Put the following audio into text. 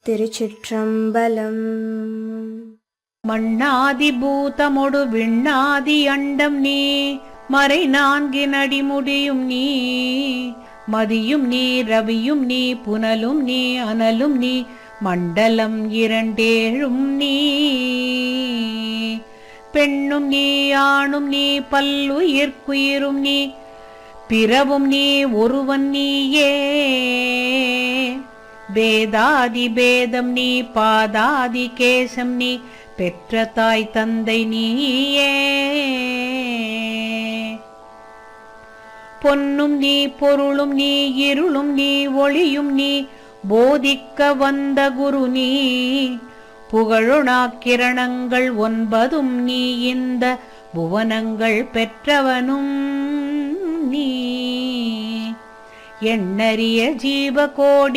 திருச்சிற்றம்பலம். மண்ணாதி பூதமொடு விண்ணாதி அண்டம் நீ, மறை நான்கின் அடிமுடியும் நீ, மதியும் நீ, ரவியும் நீ, புனலும் நீ, அனலும் நீ, மண்டலம் இரண்டேழும் நீ, பெண்ணும் நீ, ஆணும் நீ, பல்லுயிர்க்குயிரும் நீ, பிறவும் நீ, ஒருவன் நீயே. பேதாதி பேதம் நீ, பாதாதி கேசம் நீ, பெற்ற தாய் தந்தை நீயே. பொன்னும் நீ, பொருளும் நீ, இருளும் நீ, ஒளியும் நீ, போதிக்க வந்த குரு நீ, புகழுணா கிரணங்கள் ஒன்பதும் நீ, இந்த புவனங்கள் பெற்றவனும் நீ. எண்ணறிய ஜீவகோடி